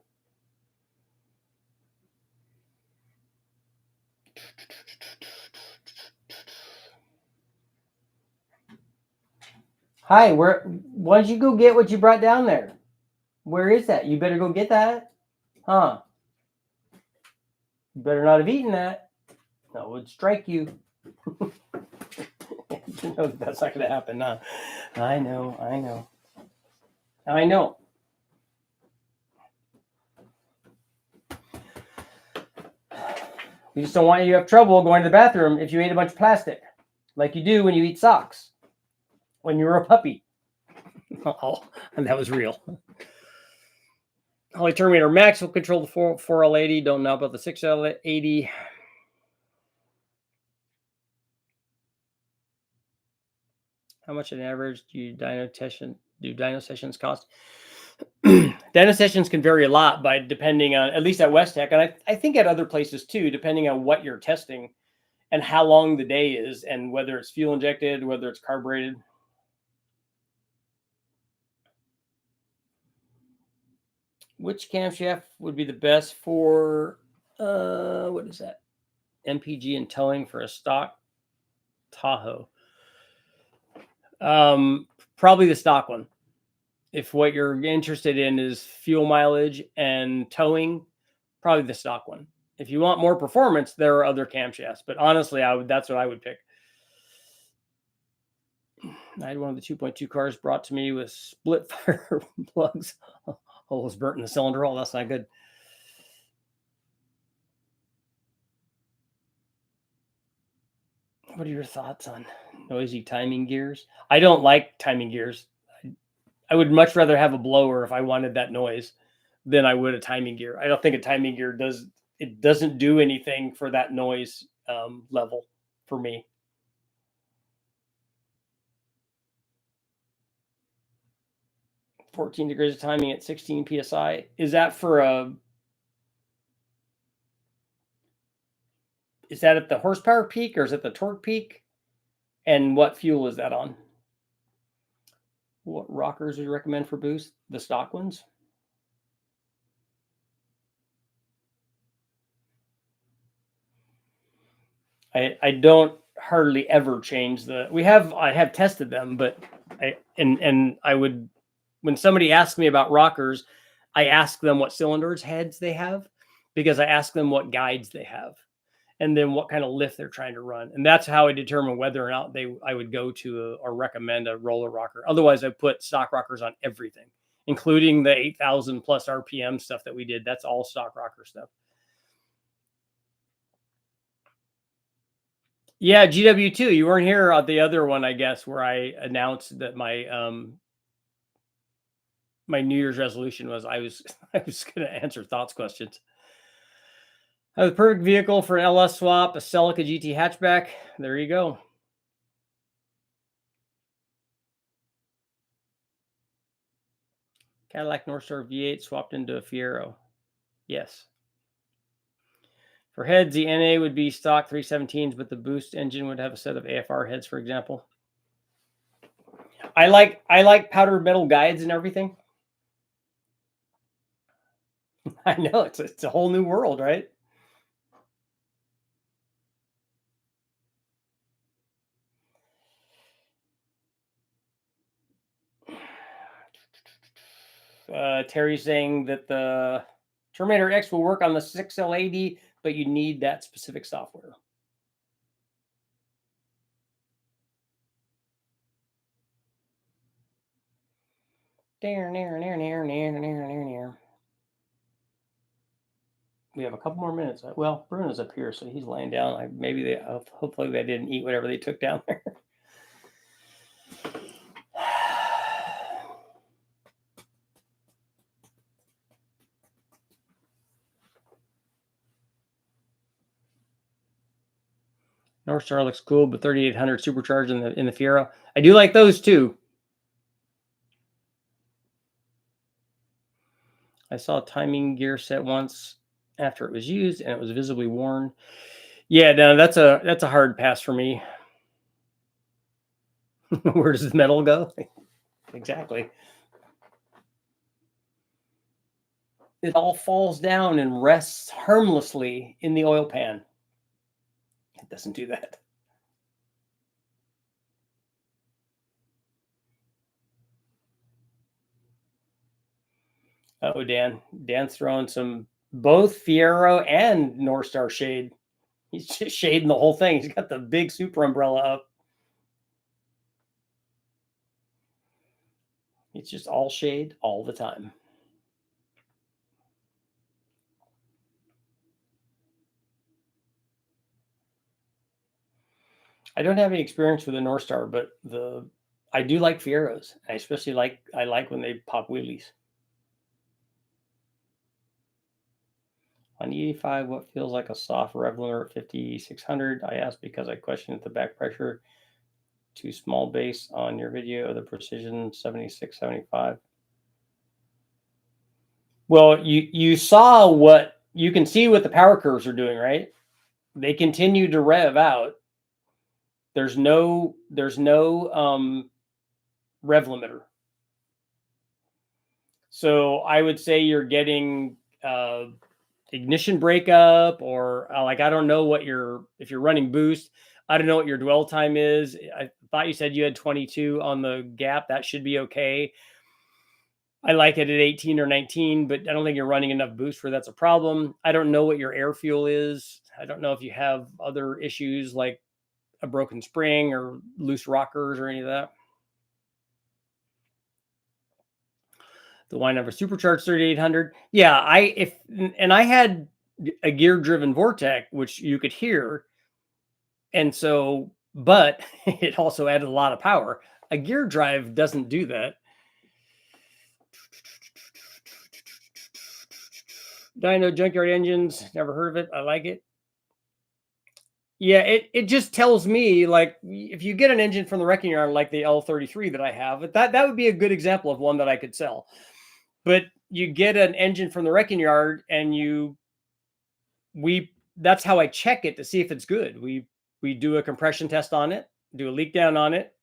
Hi, why don't you go get what you brought down there? Where is that? You better go get that. Huh? You better not have eaten that. That would strike you. You know that's not going to happen. Huh? I know. We just don't want you to have trouble going to the bathroom if you ate a bunch of plastic, like you do when you eat socks when you were a puppy. Oh, and that was real. Holly Terminator Max will control the 4L80. Don't know about the 6L80. How much on average do dyno sessions cost? Dyno sessions can vary a lot by depending on, at least at West Tech, and I think at other places too, depending on what you're testing and how long the day is and whether it's fuel injected, whether it's carbureted. Which camshaft would be the best for, what is that? MPG and towing for a stock Tahoe? Probably the stock one. If what you're interested in is fuel mileage and towing, probably the stock one. If you want more performance, there are other camshafts, but honestly, that's what I would pick. I had one of the 2.2 cars brought to me with split fire plugs. Holes burnt in the cylinder hole. That's not good. What are your thoughts on noisy timing gears? I don't like timing gears. I would much rather have a blower if I wanted that noise than I would a timing gear. I don't think a timing gear doesn't do anything for that noise level for me. 14 degrees of timing at 16 psi. Is that is that at the horsepower peak or is it the torque peak? And what fuel is that on? What rockers would you recommend for boost? The stock ones? I don't hardly ever change I have tested them, but I would, when somebody asks me about rockers, I ask them what cylinders heads they have, because I ask them what guides they have and then what kind of lift they're trying to run. And that's how I determine whether or not I would go to or recommend a roller rocker. Otherwise, I put stock rockers on everything, including the 8,000 plus RPM stuff that we did. That's all stock rocker stuff. Yeah, GW2. You weren't here at the other one, I guess, where I announced that my New Year's resolution was I was going to answer thoughts questions. I have the perfect vehicle for an LS swap, a Celica GT hatchback. There you go. Cadillac Northstar V8 swapped into a Fiero. Yes. For heads, the NA would be stock 317s, but the boost engine would have a set of AFR heads, for example. I like powdered metal guides and everything. I know it's a whole new world, right? Terry's saying that the Terminator X will work on the 6L80, but you need that specific software. We have a couple more minutes. Well, Bruno's up here, so he's laying down. Hopefully they didn't eat whatever they took down there. North Star looks cool, but 3800 supercharged in the Fiero. I do like those too. I saw a timing gear set once after it was used, and it was visibly worn. Yeah, no, that's a hard pass for me. Where does the metal go? Exactly. It all falls down and rests harmlessly in the oil pan. It doesn't do that. Oh, Dan's throwing some both Fiero and North Star shade. He's just shading the whole thing. He's got the big super umbrella up. It's just all shade all the time. I don't have any experience with the North Star, but I do like Fieros. I especially like when they pop wheelies. On E85, what feels like a soft rev limiter at 5600? I asked because I questioned the back pressure too small based on your video of the Precision 7675. Well, you saw what you can see what the power curves are doing, right? They continue to rev out. There's no rev limiter. So I would say you're getting ignition breakup, or like, I don't know if you're running boost, I don't know what your dwell time is. I thought you said you had 22 on the gap. That should be okay. I like it at 18 or 19, but I don't think you're running enough boost where that's a problem. I don't know what your air fuel is. I don't know if you have other issues like a broken spring or loose rockers or any of that. The Y number supercharged 3800. Yeah, I had a gear driven Vortec, which you could hear. And so, but it also added a lot of power. A gear drive doesn't do that. Dyno junkyard engines, never heard of it. I like it. Yeah, it just tells me, like, if you get an engine from the wrecking yard like the L33 that I have, that would be a good example of one that I could sell. But you get an engine from the wrecking yard and that's how I check it to see if it's good. We do a compression test on it, do a leak down on it,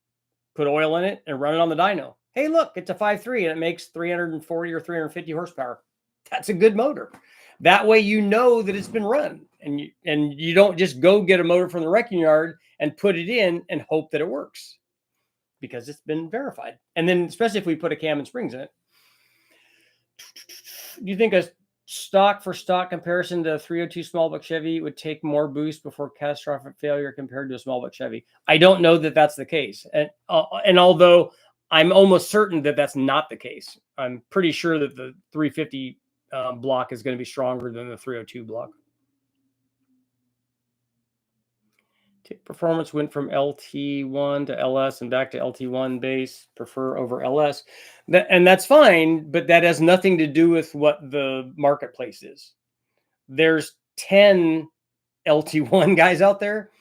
put oil in it, and run it on the dyno. Hey, look, it's a 5.3 and it makes 340 or 350 horsepower. That's a good motor. That way you know that it's been run, and you don't just go get a motor from the wrecking yard and put it in and hope that it works, because it's been verified. And then especially if we put a cam and springs in it. Do you think a stock for stock comparison to a 302 small block Chevy would take more boost before catastrophic failure compared to a small block Chevy? I don't know that that's the case. And although I'm almost certain that that's not the case, I'm pretty sure that the 350 block is going to be stronger than the 302 block. Performance went from LT1 to LS and back to LT1 base, prefer over LS. And that's fine, but that has nothing to do with what the marketplace is. There's 10 LT1 guys out there.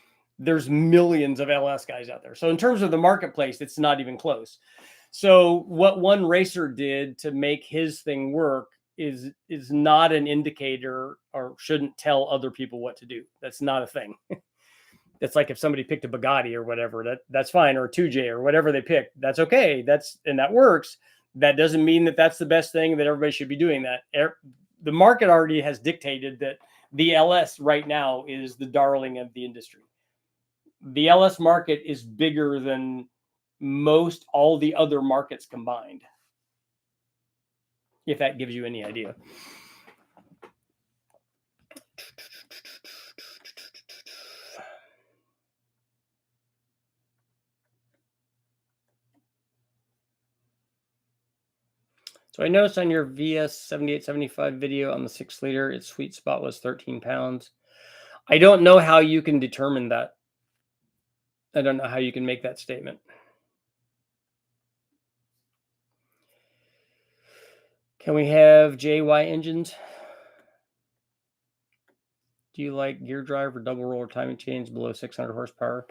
There's millions of LS guys out there. So in terms of the marketplace, it's not even close. So what one racer did to make his thing work is not an indicator, or shouldn't tell other people what to do. That's not a thing. It's like if somebody picked a Bugatti or whatever, that's fine, or a 2J or whatever they picked. That's okay. And that works. That doesn't mean that that's the best thing, that everybody should be doing that. The market already has dictated that the LS right now is the darling of the industry. The LS market is bigger than most all the other markets combined, if that gives you any idea. So I noticed on your VS 7875 video on the 6-liter, its sweet spot was 13 pounds. I don't know how you can determine that. I don't know how you can make that statement. Can we have JY engines? Do you like gear drive or double roller timing chains below 600 horsepower?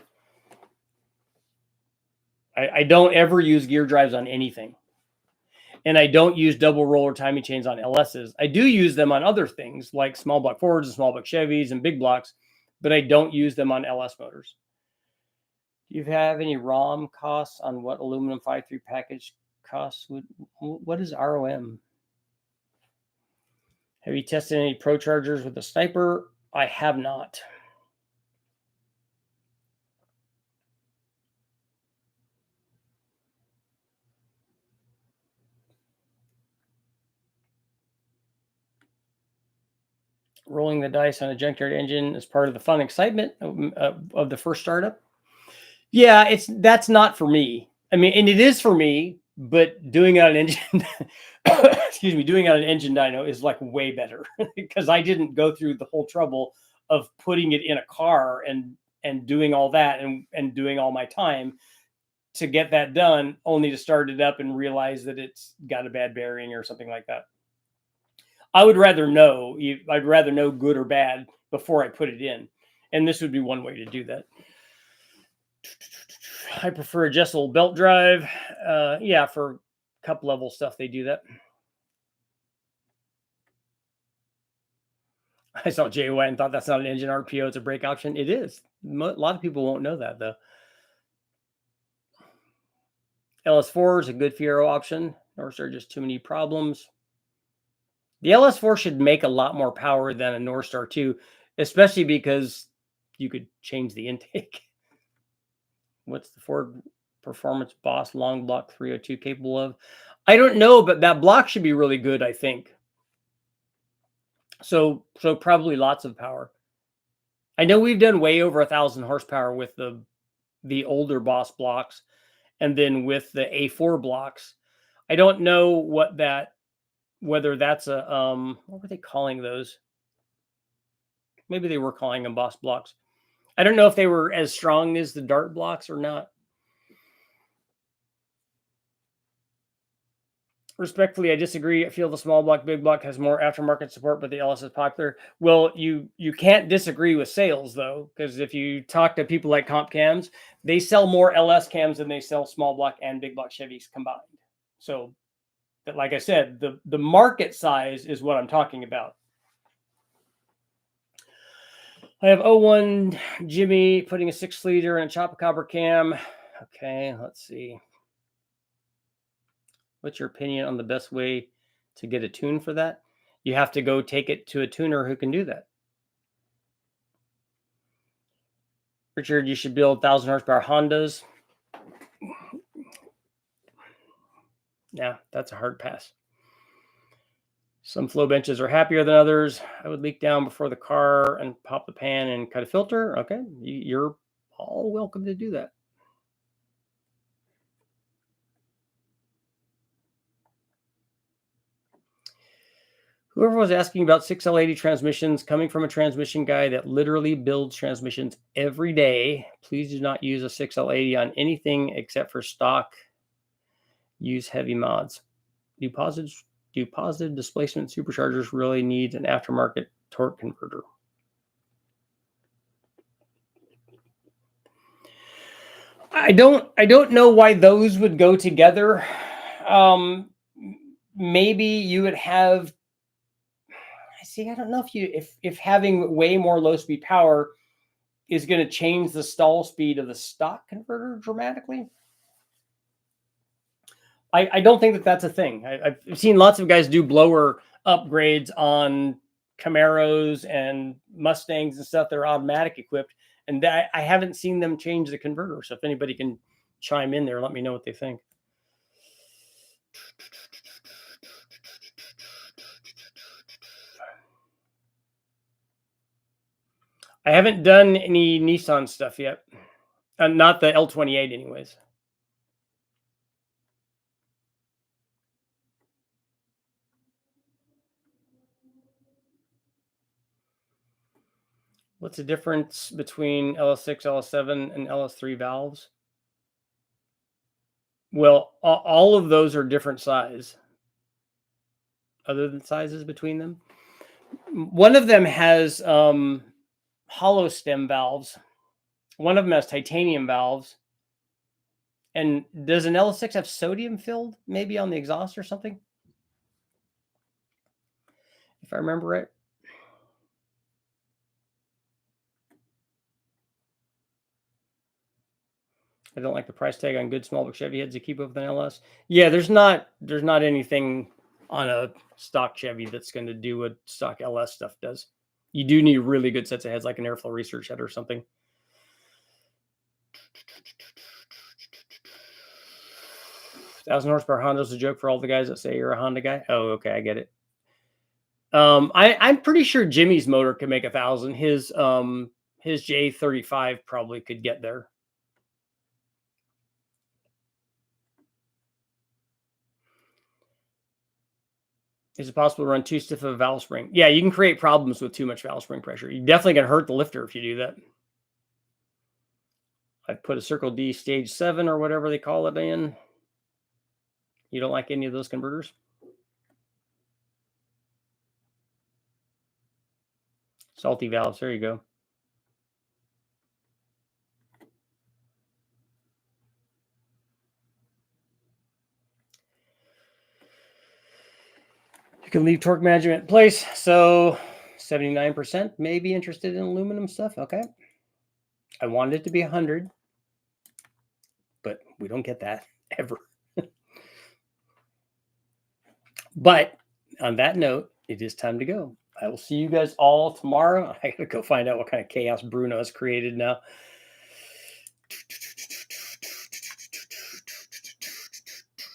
I don't ever use gear drives on anything. And I don't use double roller timing chains on LSs. I do use them on other things like small block Fords and small block Chevys and big blocks, but I don't use them on LS motors. Do you have any ROM costs on what aluminum 5.3 package costs? What is ROM? Have you tested any Pro Chargers with a sniper? I have not. Rolling the dice on a junkyard engine is part of the fun excitement of the first startup. Yeah, that's not for me. I mean, and it is for me, but doing it on an engine, excuse me, doing it on an engine dyno is like way better because I didn't go through the whole trouble of putting it in a car and doing all that and doing all my time to get that done, only to start it up and realize that it's got a bad bearing or something like that. I would rather know. I'd rather know good or bad before I put it in, and this would be one way to do that. I prefer adjustable belt drive. Yeah, for cup level stuff, they do that. I saw JY and thought that's not an engine RPO; it's a brake option. It is. A lot of people won't know that though. LS4 is a good Fiero option. Northstar just too many problems. The LS4 should make a lot more power than a Northstar 2, especially because you could change the intake. What's the Ford Performance Boss long block 302 capable of? I don't know, but that block should be really good, I think. So probably lots of power. I know we've done way over 1,000 horsepower with the older Boss blocks, and then with the A4 blocks. I don't know whether that's a what were they calling those? Maybe they were calling them Boss blocks. I don't know if they were as strong as the Dart blocks or not. Respectfully, I disagree. I feel the small block, big block has more aftermarket support, but the LS is popular. Well, you can't disagree with sales though, because if you talk to people like Comp Cams, they sell more LS cams than they sell small block and big block Chevys combined. So, like I said, the market size is what I'm talking about. I have 01 Jimmy putting a 6-liter in a Chopacabra cam. Okay, let's see. What's your opinion on the best way to get a tune for that? You have to go take it to a tuner who can do that. Richard, you should build 1,000 horsepower Hondas. Yeah, that's a hard pass. Some flow benches are happier than others. I would leak down before the car and pop the pan and cut a filter. Okay, you're all welcome to do that. Whoever was asking about 6L80 transmissions, coming from a transmission guy that literally builds transmissions every day, please do not use a 6L80 on anything except for stock. Use heavy mods. Do positive displacement superchargers really need an aftermarket torque converter? I don't know why those would go together. Maybe you would have. See, I don't know if having way more low speed power is going to change the stall speed of the stock converter dramatically. I don't think that's a thing. I've seen lots of guys do blower upgrades on Camaros and Mustangs and stuff that are automatic equipped, and I haven't seen them change the converter. So if anybody can chime in there, let me know what they think. I haven't done any Nissan stuff yet. Not the L28 anyways. What's the difference between LS6, LS7, and LS3 valves? Well, all of those are different size. Other than sizes between them, one of them has hollow stem valves. One of them has titanium valves. And does an LS6 have sodium filled, maybe on the exhaust or something? If I remember right. I don't like the price tag on good small book Chevy heads to keep up with an LS. Yeah, there's not anything on a stock Chevy that's going to do what stock LS stuff does. You do need really good sets of heads, like an airflow research head or something. 1,000 horsepower Honda's a joke for all the guys that say you're a Honda guy. Oh, okay, I get it. I'm pretty sure Jimmy's motor can make 1,000. His J35 probably could get there. Is it possible to run too stiff of a valve spring? Yeah, you can create problems with too much valve spring pressure. You definitely can hurt the lifter if you do that. I've put a Circle D stage 7 or whatever they call it in. You don't like any of those converters? Salty valves. There you go. You can leave torque management in place. So 79% may be interested in aluminum stuff. Okay. I wanted it to be 100, but we don't get that ever. But on that note, it is time to go. I will see you guys all tomorrow. I gotta go find out what kind of chaos Bruno has created now.